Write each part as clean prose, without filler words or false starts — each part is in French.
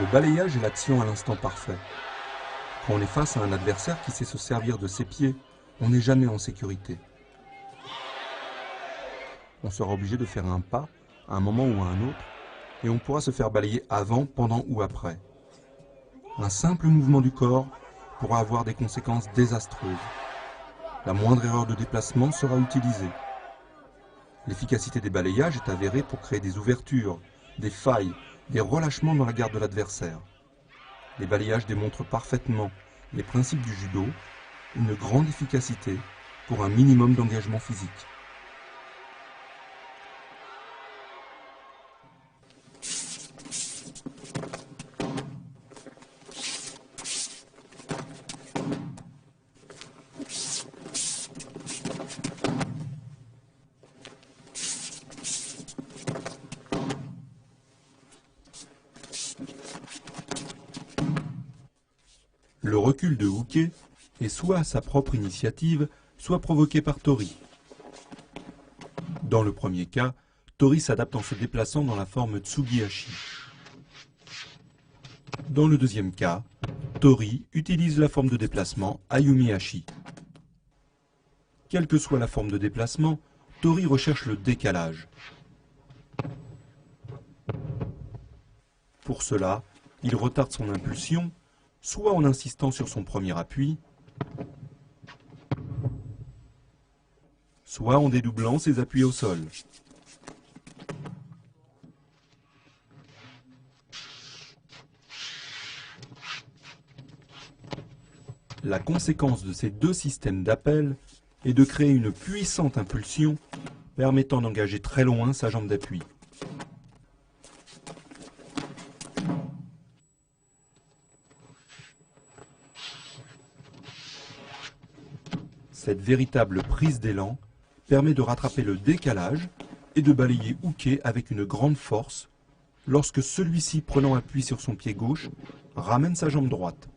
Le balayage est l'action à l'instant parfait. Quand on est face à un adversaire qui sait se servir de ses pieds, on n'est jamais en sécurité. On sera obligé de faire un pas à un moment ou à un autre, et on pourra se faire balayer avant, pendant ou après. Un simple mouvement du corps pourra avoir des conséquences désastreuses. La moindre erreur de déplacement sera utilisée. L'efficacité des balayages est avérée pour créer des ouvertures, des failles, des relâchements dans la garde de l'adversaire. Les balayages démontrent parfaitement les principes du judo, une grande efficacité pour un minimum d'engagement physique. Le recul de Uke est soit à sa propre initiative, soit provoqué par Tori. Dans le premier cas, Tori s'adapte en se déplaçant dans la forme Tsugihashi. Dans le deuxième cas, Tori utilise la forme de déplacement Ayumihashi. Quelle que soit la forme de déplacement, Tori recherche le décalage. Pour cela, il retarde son impulsion, soit en insistant sur son premier appui, soit en dédoublant ses appuis au sol. La conséquence de ces deux systèmes d'appel est de créer une puissante impulsion permettant d'engager très loin sa jambe d'appui. Cette véritable prise d'élan permet de rattraper le décalage et de balayer Uke avec une grande force lorsque celui-ci, prenant appui sur son pied gauche, ramène sa jambe droite.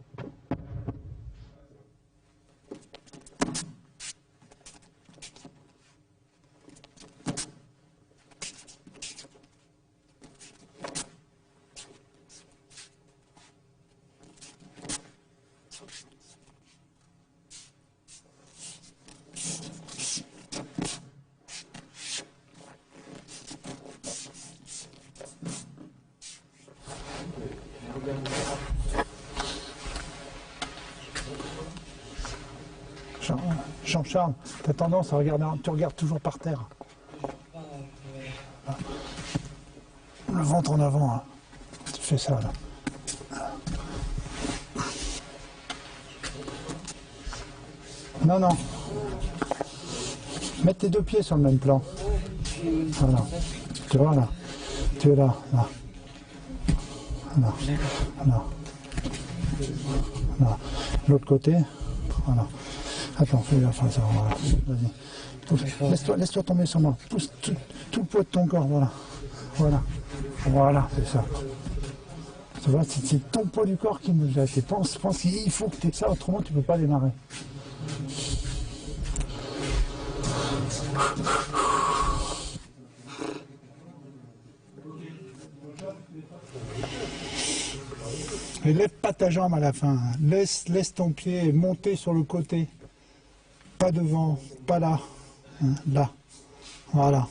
Jean-Charles, tu as tendance à regarder, tu regardes toujours par terre. Le ventre en avant, hein. Tu fais ça là. Non, non. Mets tes deux pieds sur le même plan. Voilà. Tu vois là. Tu es là, là. Là. Là. Là. L'autre côté. Voilà. Attends, fais gaffe à ça, voilà. Vas-y. Laisse-toi tomber sur moi. Pousse tout le poids de ton corps, voilà. Voilà. Voilà, c'est ça. Tu vois, c'est ton poids du corps qui me jette. Pense qu'il faut que tu aies ça, autrement tu ne peux pas démarrer. Et lève pas ta jambe à la fin. Laisse ton pied monter sur le côté. Pas devant, pas là. Hein, là. Voilà.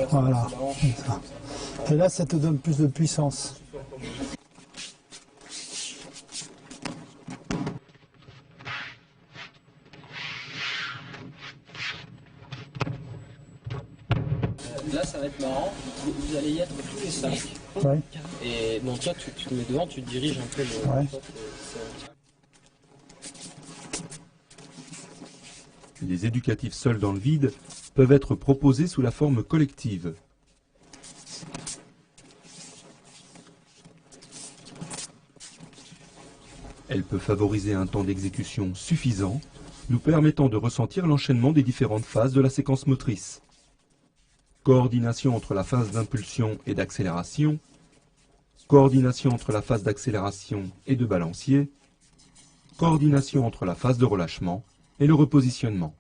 Voilà. Et là, ça te donne plus de puissance. Là, ça va être marrant. Vous allez y être tous les 5. Ouais. Et bon, toi, tu te mets devant, tu diriges un peu le... Ouais. Les éducatifs seuls dans le vide peuvent être proposés sous la forme collective. Elle peut favoriser un temps d'exécution suffisant, nous permettant de ressentir l'enchaînement des différentes phases de la séquence motrice. Coordination entre la phase d'impulsion et d'accélération, coordination entre la phase d'accélération et de balancier, coordination entre la phase de relâchement et le repositionnement.